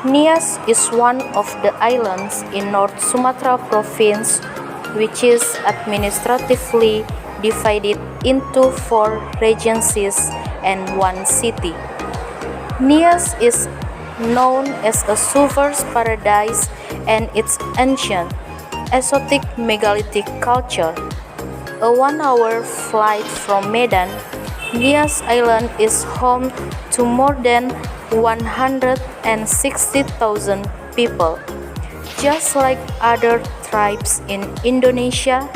Nias is one of the islands in North Sumatra province which is administratively divided into four regencies and one city. Nias is known as a surfer's paradise and its ancient, exotic megalithic culture. A 1 hour flight from Medan, Nias Island is home to more than 160,000 people. Just like other tribes in Indonesia,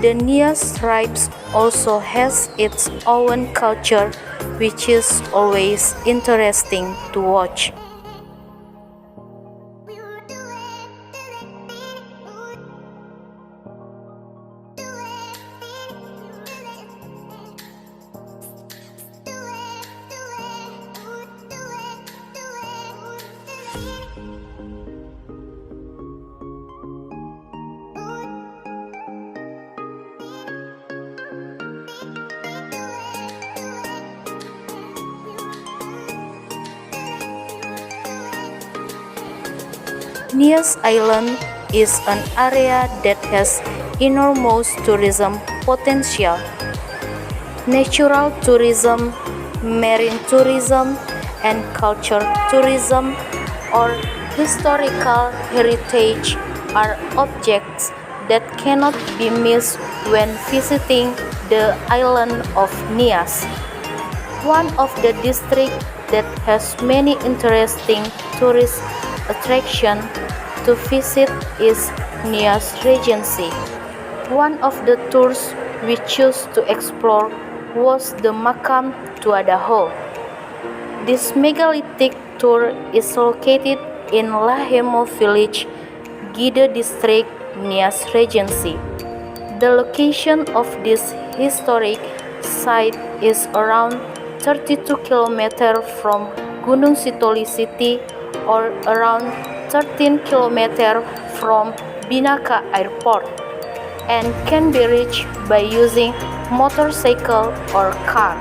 the Nias tribes also has its own culture which is always interesting to watch. Nias Island is an area that has enormous tourism potential. Natural tourism, marine tourism, and culture tourism or historical heritage are objects that cannot be missed when visiting the island of Nias. One of the districts that has many interesting tourist attractions to visit is Nias Regency. One of the tours we chose to explore was the Makam Tuadaho. This megalithic tour is located in Lahemo village, Gide district, Nias Regency. The location of this historic site is around 32 km from Gunung Sitoli city or around 13 km from Binaka Airport and can be reached by using motorcycle or car.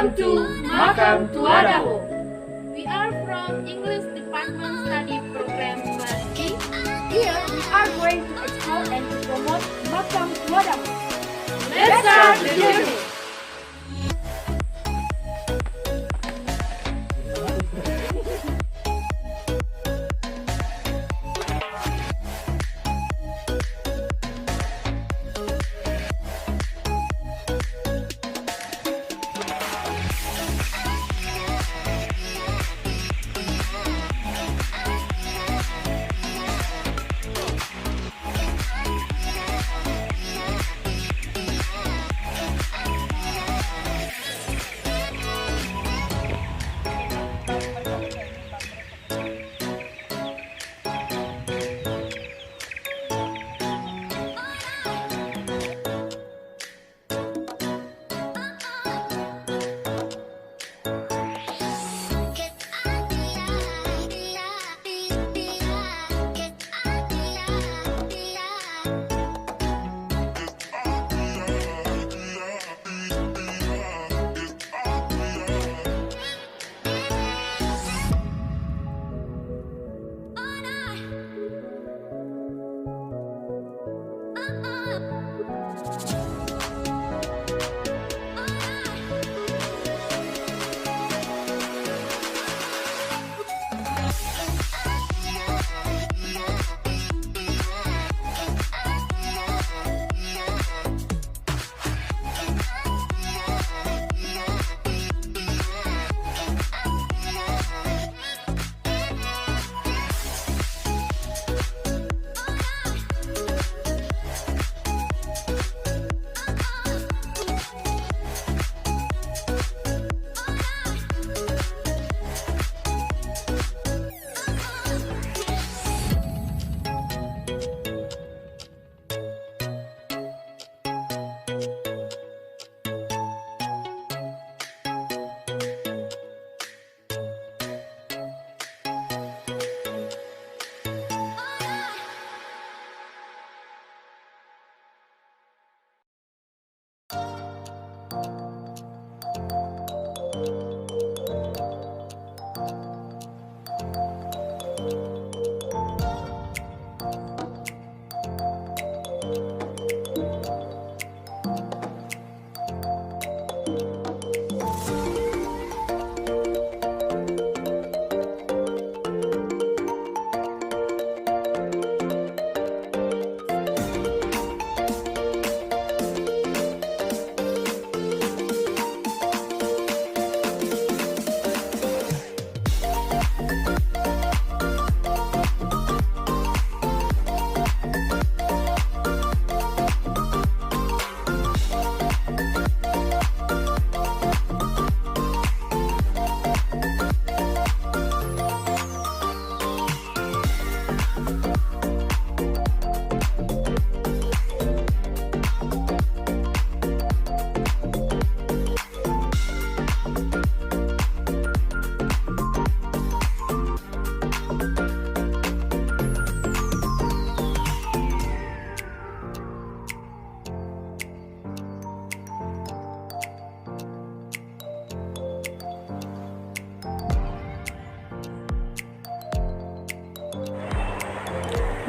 Welcome to Makam Tuadaho. We are from English Department Study Program Class B. Here we are going to explore and to promote Makam Tuadaho. Let's start the journey.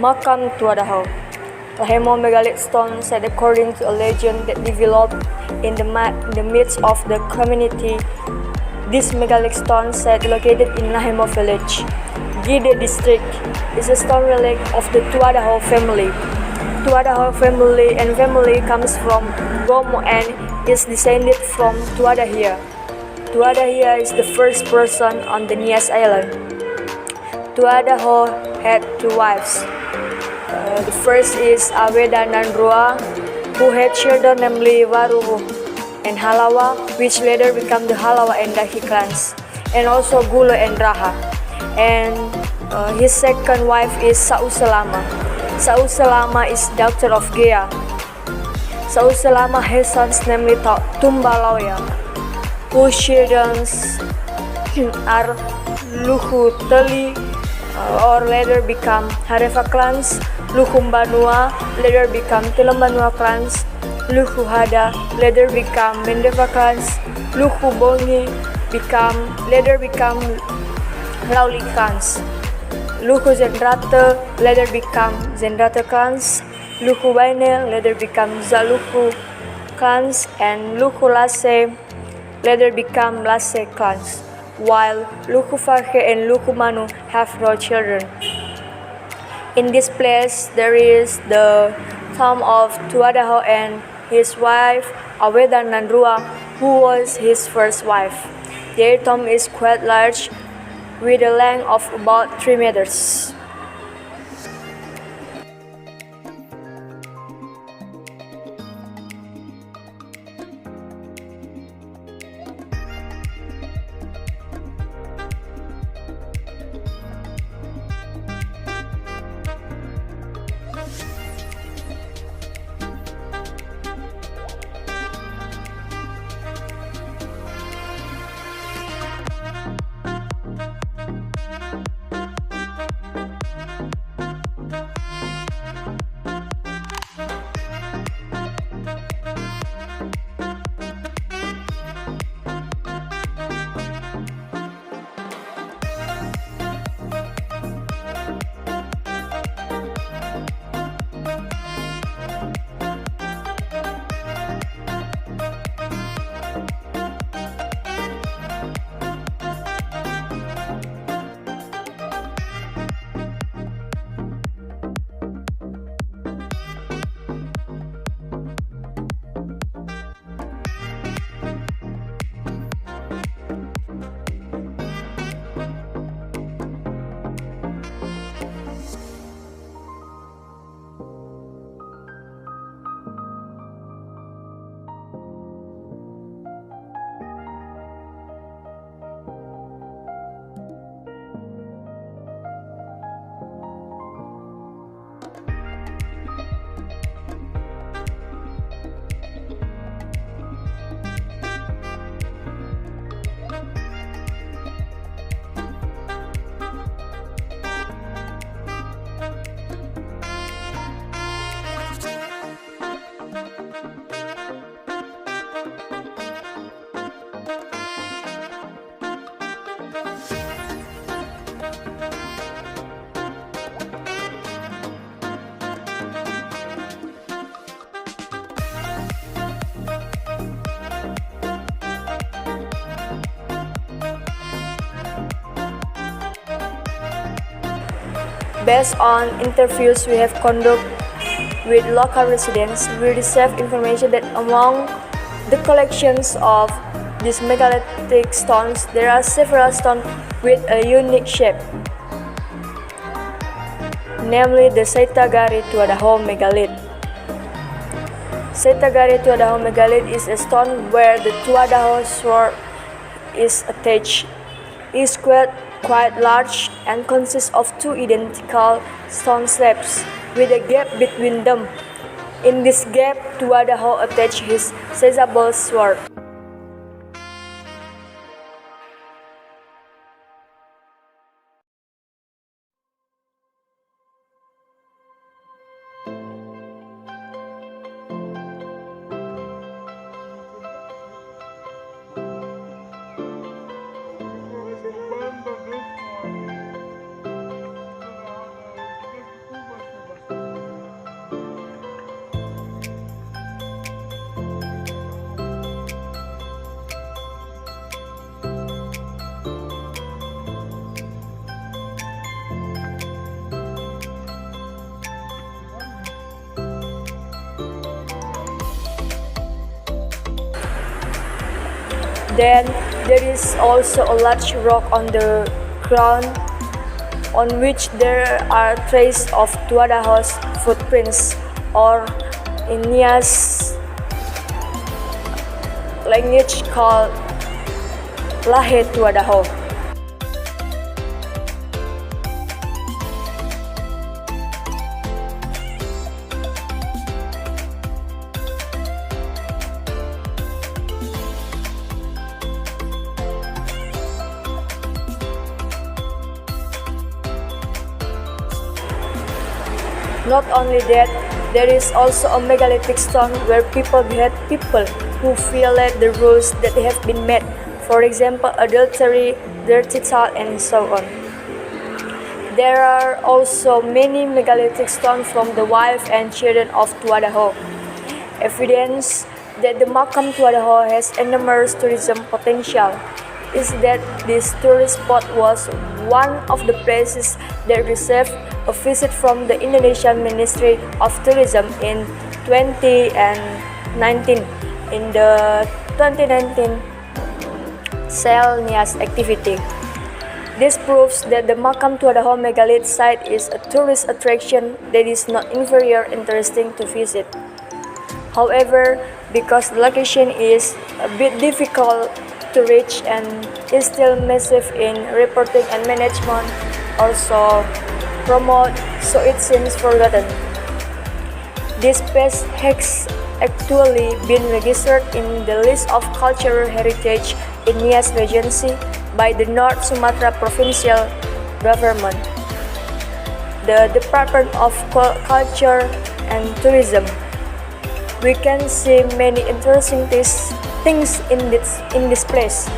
Makam Tuadaho, a hemomegalithic stone set according to a legend that developed in the midst of the community. This megalithic stone set located in Lahemo village, Gide district, is a stone relic of the Tuadaho family. Tuadaho family comes from Gomo and is descended from Tuadahia. Tuadahia is the first person on the Nias Island. Tuadaho had two wives. The first is Aweda Nandrua, who had children namely Waruhu and Halawa, which later became the Halawa and Dahi clans, and also Gulo and Raha. And his second wife is Sauselama. Sauselama is daughter of Gea. Sauselama has sons namely Tumbaloya, whose children are Luhu Teli, or later become Harefa clans, Luhumbanua, later become Telembanua clans, Luhuhada, later become Mendeva clans, Luku Bongi later become Lauli Khans. Luku Zendrata later become Zendrata Khans. Luku Baine later become Zaluku Khans, and Luku Lase later become Lase Khans, while Luku Fakhe and Luku Manu have no children. In this place there is the tomb of Tuadaho and his wife Aweda Nandrua, who was his first wife. Their tomb is quite large, with a length of about 3 meters. Based on interviews we have conducted with local residents, we received information that among the collections of these megalithic stones, there are several stones with a unique shape, namely the Saitagari Tuadaho megalith. Saitagari Tuadaho megalith is a stone where the Tuadaho sword is attached. It is quite large and consists of 2 identical stone slabs with a gap between them. In this gap, Tuadaho attached his sizable sword. Then there is also a large rock on the ground on which there are traces of Tuadaho's footprints, or in Nias language called Lahe Tuadaho. Not only that, There is also a megalithic stone where people behead people who violate the rules that have been made, for example, adultery, dirty child, and so on. There are also many megalithic stones from the wife and children of Tuadaho, evidence that the Makam Tuadaho has enormous tourism potential is that this tourist spot was one of the places that received a visit from the Indonesian Ministry of Tourism in 2019 in the 2019 Sel Nias activity. This proves that the Makam Tuadaho megalith site is a tourist attraction that is not inferior interesting to visit. However, because the location is a bit difficult to reach and is still massive in reporting and management, also promote, so it seems forgotten. This place has actually been registered in the list of cultural heritage in Nias Regency by the North Sumatra Provincial Government, the Department of Culture and Tourism. We can see many interesting things in this place.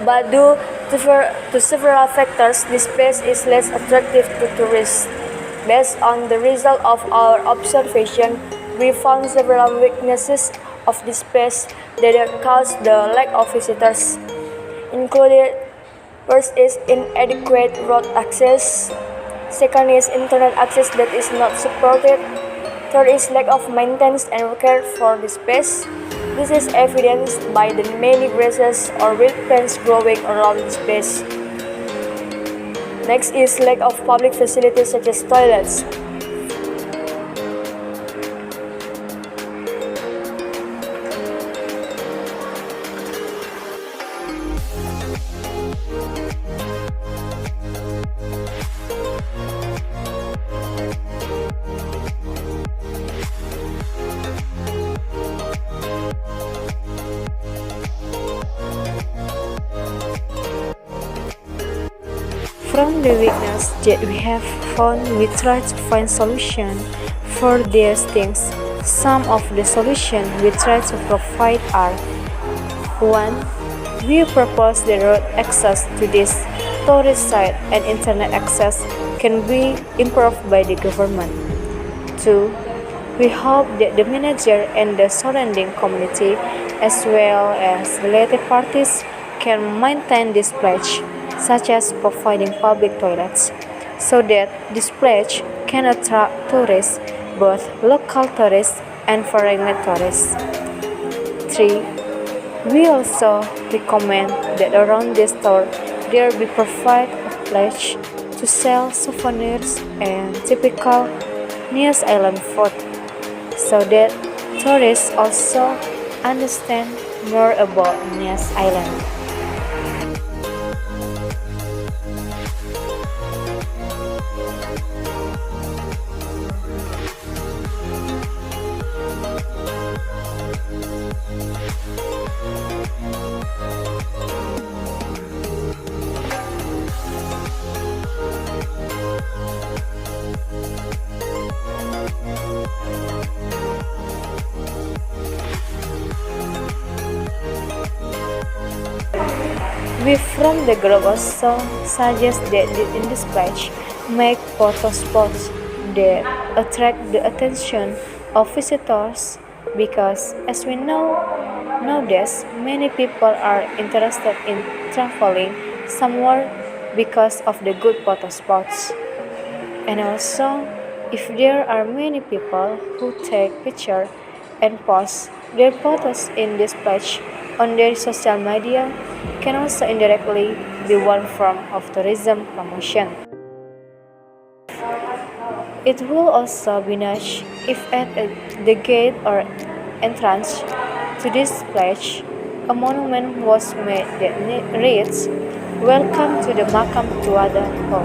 But due to several factors, this place is less attractive to tourists. Based on the result of our observation, we found several weaknesses of this place that cause the lack of visitors. Included, first is inadequate road access. Second is internet access that is not supported. Third is lack of maintenance and care for the space. This is evidenced by the many grasses or wild plants growing around the space. Next is lack of public facilities such as toilets. From the weakness that we have found, we try to find solutions for these things. Some of the solutions we try to provide are: 1. We propose the road access to this tourist site and internet access can be improved by the government. 2. We hope that the manager and the surrounding community, as well as related parties, can maintain this pledge, such as providing public toilets, so that this pledge can attract tourists, both local tourists and foreign tourists. 3. We also recommend that around this store there be provided a pledge to sell souvenirs and typical Nias Island food, so that tourists also understand more about Nias Island. We from the group also suggest that in this page make photo spots that attract the attention of visitors, because as we know nowadays many people are interested in traveling somewhere because of the good photo spots. And also, if there are many people who take picture and post their photos in this page on their social media, can also indirectly be one form of tourism promotion. It will also be nice if at the gate or entrance to this place a monument was made that reads "Welcome to the Makam Tuada Hall,"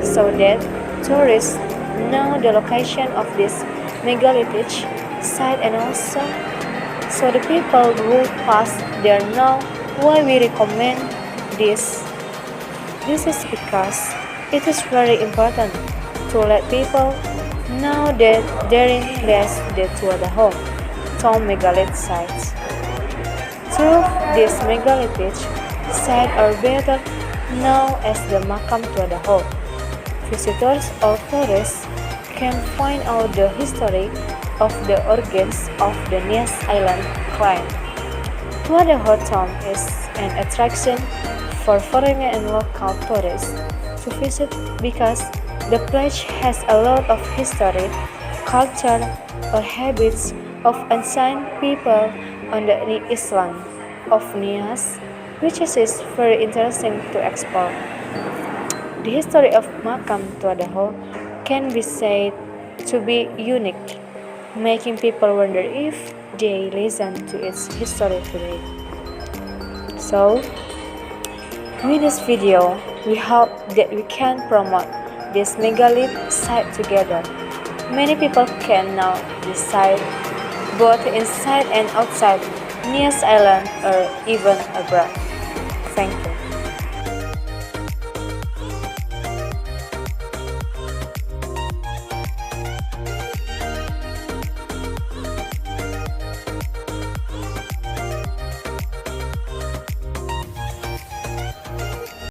so that tourists know the location of this megalithic site, and also so the people who pass there know why we recommend this. This is because it is very important to let people know that during this the Tuada Hall tomb megalith sites. Two of these megalithic sites are better known as the Makam Tuada Hall. Visitors or tourists can find out the history of the origins of the Nias Island clan. Tuada Hall tomb is an attraction for foreign and local tourists to visit because the place has a lot of history, culture, or habits of ancient people on the island of Nias, which is very interesting to explore. The history of Makam Tuada Hall can be said to be unique, making people wonder if they listen to its history today. So, with this video, we hope that we can promote this megalith site together. Many people can now decide both inside and outside Nias Island or even abroad. Thank you.